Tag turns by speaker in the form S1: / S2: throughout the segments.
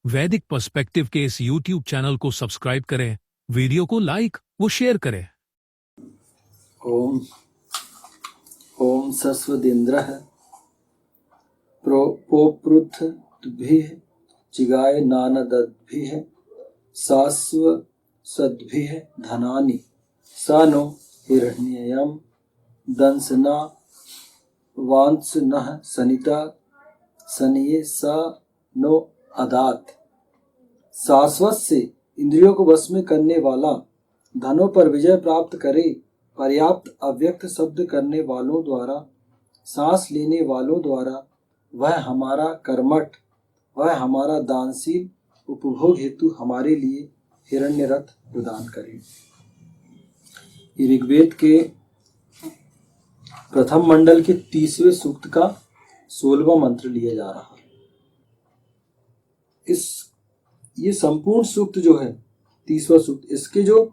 S1: वैदिक पर्सपेक्टिव के इस YouTube चैनल को सब्सक्राइब करें, वीडियो को लाइक व शेयर करें।
S2: ओम ओम सस्वदिन्द्रः प्रोपृथद्भिः चिगाय नानदद्भिः सास्वसद्भिः धनानि स नो हिरण्ययं दंसना वांसनः सनिता सनिये स नो अदात। शाश्वत से इंद्रियों को वश में करने वाला, धनों पर विजय प्राप्त करे, पर्याप्त अव्यक्त शब्द करने वालों द्वारा, सांस लेने वालों द्वारा, वह हमारा कर्मठ, वह हमारा दानशील उपभोग हेतु हमारे लिए हिरण्य रथ प्रदान करे। ऋग्वेद के प्रथम मंडल के 30वें सूक्त का 16वां मंत्र लिया जा रहा है। ये संपूर्ण सूक्त जो है 30वां सूक्त, इसके जो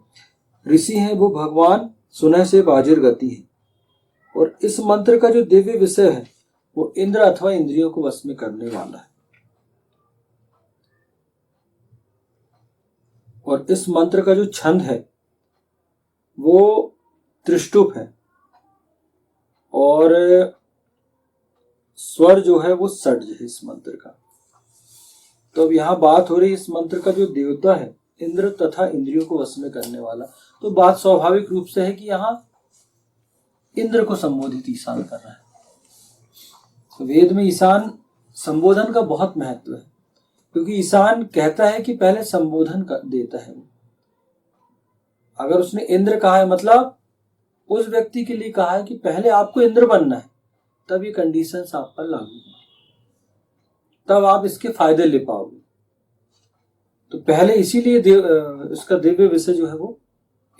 S2: ऋषि हैं वो भगवान सुनह से बाजिर गति है, और इस मंत्र का जो दिव्य विषय है वो इंद्र अथवा इंद्रियों को वश में करने वाला है। और इस मंत्र का जो छंद है वो त्रिष्टुप है, और स्वर जो है वो षड्ज है इस मंत्र का। तो अब यहाँ बात हो रही है इस मंत्र का जो देवता है इंद्र तथा इंद्रियों को वश में करने वाला, तो बात स्वाभाविक रूप से है कि यहाँ इंद्र को संबोधित ईशान कर रहा है। तो वेद में ईशान संबोधन का बहुत महत्व है, क्योंकि ईशान कहता है कि पहले संबोधन देता है। अगर उसने इंद्र कहा है मतलब उस व्यक्ति के लिए कहा है कि पहले आपको इंद्र बनना है, तब ये कंडीशंस आप पर लागू होंगी, तब आप इसके फायदे ले पाओगे। तो पहले इसीलिए इसका दिव्य विषय जो है वो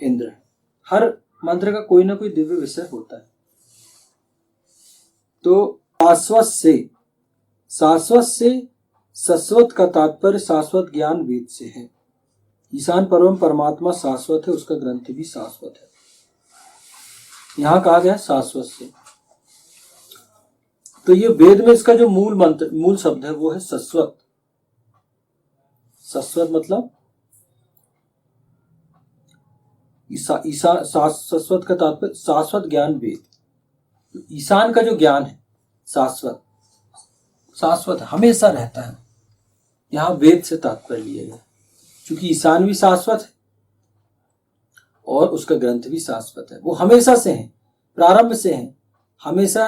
S2: इंद्र है। हर मंत्र का कोई ना कोई दिव्य विषय होता है। तो शाश्वत से शाश्वत का तात्पर्य शाश्वत ज्ञान वेद से है। ईशान परम परमात्मा शाश्वत है, उसका ग्रंथ भी शाश्वत है। यहां कहा गया शाश्वत से, तो ये वेद में इसका जो मूल शब्द है वो है शाश्वत। शाश्वत मतलब शाश्वत का तात्पर्य शाश्वत ज्ञान वेद। तो ईशान का जो ज्ञान है शाश्वत हमेशा रहता है, यहां वेद से तात्पर्य लिया गया, क्योंकि ईशान भी शाश्वत है और उसका ग्रंथ भी शाश्वत है। वो हमेशा से है, प्रारंभ से है, हमेशा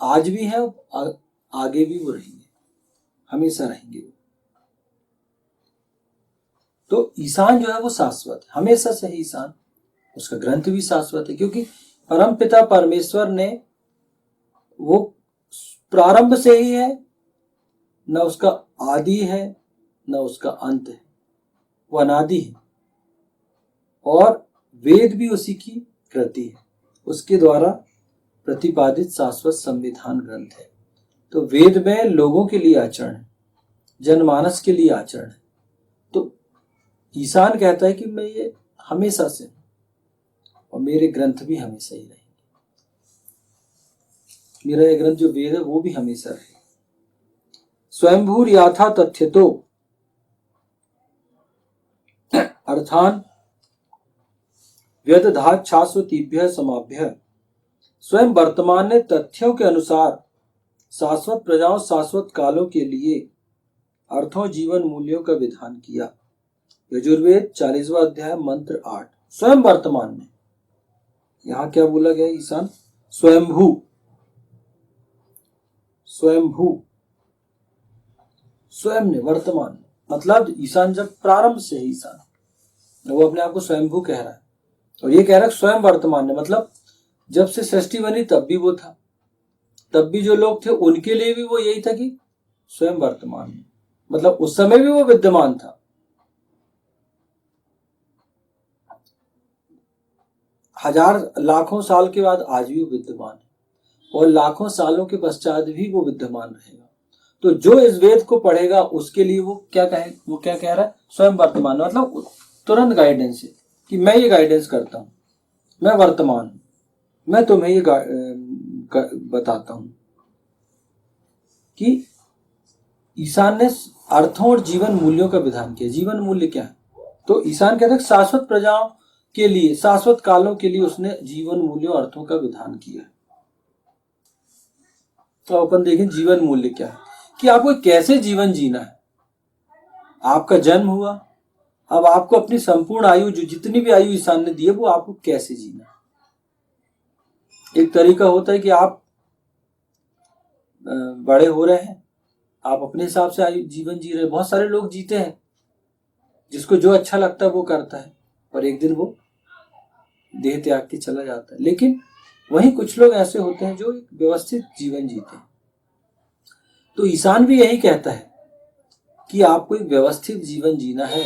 S2: आज भी है, आगे भी वो रहेंगे, हमेशा रहेंगे वो। तो ईशान जो है वो शाश्वत है, हमेशा से है ईशान, उसका ग्रंथ भी शाश्वत है, क्योंकि परम पिता परमेश्वर ने वो प्रारंभ से ही है, न उसका आदि है न उसका अंत है, वो अनादि है, और वेद भी उसी की कृति है, उसके द्वारा प्रतिपादित शाश्वत संविधान ग्रंथ है। तो वेद में लोगों के लिए आचरण है, जनमानस के लिए आचरण है। तो ईशान कहता है कि मैं ये हमेशा से हूं और मेरे ग्रंथ भी हमेशा ही रहेंगे, मेरा ये ग्रंथ जो वेद है वो भी हमेशा रहेगा। स्वयंभूर याथा तथ्यतो अर्थान व्यदधात शाश्वतीभ्य समाभ्य। स्वयं वर्तमान ने तथ्यों के अनुसार शाश्वत प्रजाओं शाश्वत कालों के लिए अर्थों जीवन मूल्यों का विधान किया। यजुर्वेद 40वां अध्याय मंत्र 8। स्वयं वर्तमान ने, यहां क्या बोला गया ईशान? स्वयंभू, स्वयं ने, वर्तमान मतलब ईशान जब प्रारंभ से है, ईशान वो अपने आप को स्वयंभू कह रहा है, और ये कह रहा है स्वयं वर्तमान ने मतलब जब से सृष्टि बनी तब भी वो था, तब भी जो लोग थे उनके लिए भी वो यही था कि स्वयं वर्तमान में, मतलब उस समय भी वो विद्यमान था। हजार लाखों साल के बाद आज भी वो विद्यमान है, और लाखों सालों के पश्चात भी वो विद्यमान रहेगा। तो जो इस वेद को पढ़ेगा उसके लिए वो क्या कह रहा है? स्वयं वर्तमान, मतलब तुरंत गाइडेंस है कि मैं ये गाइडेंस करता हूं, मैं वर्तमान हूं, मैं तुम्हें ये बताता हूं कि ईशान ने अर्थों और जीवन मूल्यों का विधान किया। जीवन मूल्य क्या है? तो ईशान कहते हैं शाश्वत प्रजाओं के लिए, शाश्वत कालों के लिए उसने जीवन मूल्यों अर्थों का विधान किया। तो अपन देखें जीवन मूल्य क्या है, कि आपको कैसे जीवन जीना है। आपका जन्म हुआ, अब आपको अपनी संपूर्ण आयु, जो जितनी भी आयु ईशान ने दी है, वो आपको कैसे जीना है। एक तरीका होता है कि आप बड़े हो रहे हैं, आप अपने हिसाब से आयु जीवन जी रहे हैं। बहुत सारे लोग जीते हैं, जिसको जो अच्छा लगता है वो करता है, और एक दिन वो देह त्याग के चला जाता है। लेकिन वहीं कुछ लोग ऐसे होते हैं जो एक व्यवस्थित जीवन जीते हैं। तो ईशान भी यही कहता है कि आपको एक व्यवस्थित जीवन जीना है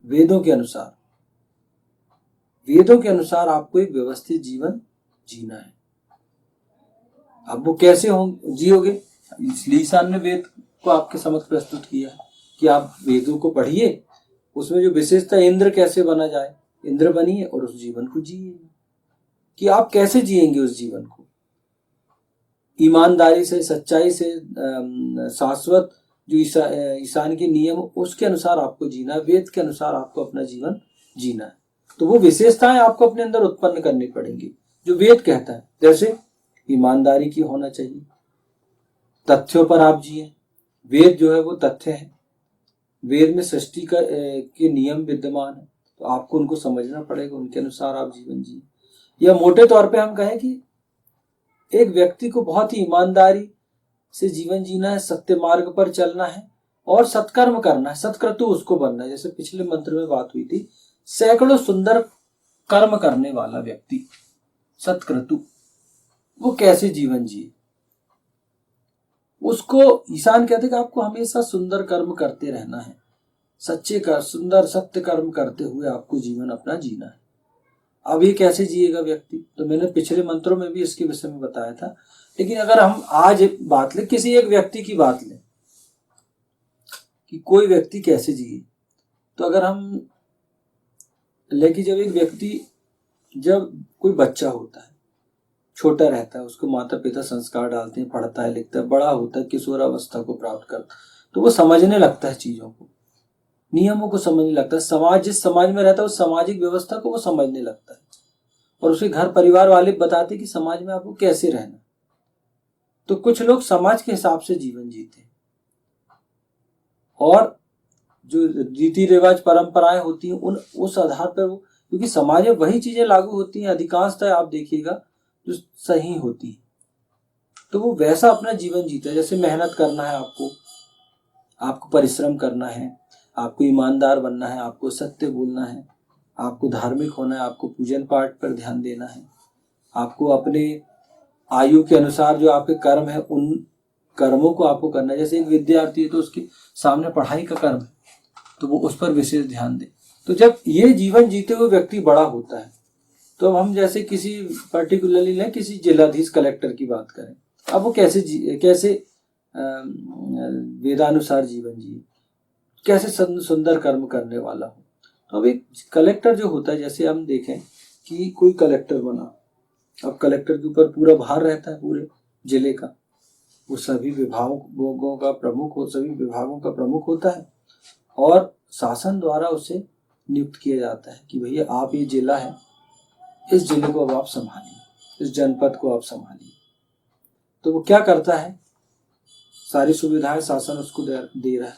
S2: वेदों के अनुसार। वेदों के अनुसार आपको एक व्यवस्थित जीवन जीना है। अब वो कैसे जियोगे, इसलिए ईशान ने वेद को आपके समक्ष प्रस्तुत किया कि आप वेदों को पढ़िए, उसमें जो विशेषता इंद्र कैसे बना जाए, इंद्र बनिए और उस जीवन को जिए। कि आप कैसे जिएंगे उस जीवन को, ईमानदारी से, सच्चाई से, शाश्वत जो ईशान के नियम उसके अनुसार आपको जीना है, वेद के अनुसार आपको अपना जीवन जीना है। तो वो विशेषताएं आपको अपने अंदर उत्पन्न करनी पड़ेंगी जो वेद कहता है। जैसे ईमानदारी की होना चाहिए, तथ्यों पर आप जिए। वेद जो है वो तथ्य है, वेद में सृष्टि के नियम विद्यमान है, तो आपको उनको समझना पड़ेगा, उनके अनुसार आप जीवन जिए। या मोटे तौर पे हम कहें कि एक व्यक्ति को बहुत ही ईमानदारी से जीवन जीना है, सत्य मार्ग पर चलना है और सत्कर्म करना है, सत्क्रतु उसको बनना है। जैसे पिछले मंत्र में बात हुई थी, सैकड़ों सुंदर कर्म करने वाला व्यक्ति सत्क्रतु, वो कैसे जीवन जिए, उसको ईशान कहते कि आपको हमेशा सुंदर कर्म करते रहना है, सच्चे का सुंदर सत्य कर्म करते हुए आपको जीवन अपना जीना है। अब ये कैसे जिएगा व्यक्ति, तो मैंने पिछले मंत्रों में भी इसके विषय में बताया था। लेकिन अगर हम आज बात लें, किसी एक व्यक्ति की बात लें कि कोई व्यक्ति कैसे जिए, तो अगर हम लेकिन जब कोई बच्चा होता है, छोटा रहता है, उसको माता पिता संस्कार डालते हैं, पढ़ता है, लिखता है, बड़ा होता है, किशोरावस्था को प्राप्त करता, तो वो समझने लगता है चीजों को, नियमों को समझने लगता है। समाज जिस समाज में रहता है उस सामाजिक व्यवस्था को वो समझने लगता है, और उसके घर परिवार वाले बताते कि समाज में आपको कैसे रहना। तो कुछ लोग समाज के हिसाब से जीवन जीते हैं, और जो रीति रिवाज परंपराएं होती हैं उस आधार पर वो, क्योंकि समाज में वही चीजें लागू होती हैं अधिकांशतः, आप देखिएगा जो सही होती है, तो वो वैसा अपना जीवन जीता है। जैसे मेहनत करना है, आपको परिश्रम करना है, आपको ईमानदार बनना है, आपको सत्य बोलना है, आपको धार्मिक होना है, आपको पूजन पाठ पर ध्यान देना है, आपको अपने आयु के अनुसार जो आपके कर्म है उन कर्मों को आपको करना है। जैसे एक विद्यार्थी है तो उसके सामने पढ़ाई का कर्म है, तो वो उस पर विशेष ध्यान दे। तो जब ये जीवन जीते हुए व्यक्ति बड़ा होता है, तो अब हम जैसे किसी पर्टिकुलरली लें, किसी जिलाधीश कलेक्टर की बात करें, अब वो कैसे वेदानुसार जीवन जिए, कैसे सुंदर कर्म करने वाला हो। तो अब एक कलेक्टर जो होता है, जैसे हम देखें कि कोई कलेक्टर बना, अब कलेक्टर के ऊपर पूरा भार रहता है पूरे जिले का, वो सभी विभागों का प्रमुख होता है, और शासन द्वारा उसे नियुक्त किया जाता है कि भैया आप ये जिला है, इस जिले को अब आप संभालिए, इस जनपद को आप संभालिए। तो वो क्या करता है, सारी सुविधाएं शासन उसको दे रहा है,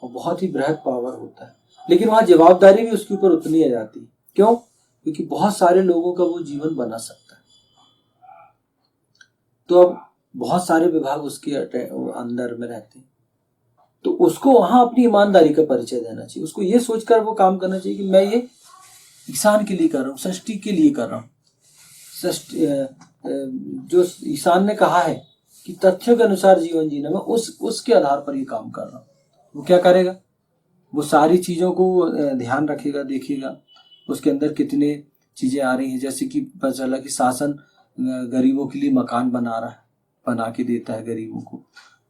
S2: और बहुत ही बृहद पावर होता है, लेकिन वहां जवाबदारी भी उसके ऊपर उतनी आ जाती है। क्यों? क्योंकि बहुत सारे लोगों का वो जीवन बना सकता है। तो अब बहुत सारे विभाग उसके अंदर में रहते हैं, तो उसको वहां अपनी ईमानदारी का परिचय देना चाहिए। उसको ये सोचकर वो काम करना चाहिए कि मैं ये ईशान के लिए कर रहा हूँ, सृष्टि के लिए कर रहा हूँ। जो ईशान ने कहा है कि तथ्यों के अनुसार जीवन जीना, मैं उसके आधार पर ये काम कर रहा हूँ। वो क्या करेगा, वो सारी चीजों को ध्यान रखेगा, देखेगा उसके अंदर कितने चीजें आ रही हैं। जैसे कि पता चला कि शासन गरीबों के लिए मकान बना रहा है, बना के देता है गरीबों को,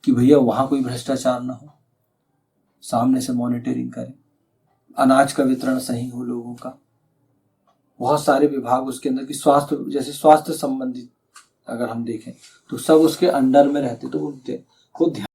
S2: कि भैया वहां कोई भ्रष्टाचार ना हो, सामने से मॉनिटरिंग करें, अनाज का वितरण सही हो लोगों का। बहुत सारे विभाग उसके अंदर की स्वास्थ्य संबंधित अगर हम देखें तो सब उसके अंडर में रहते, तो वो ध्यान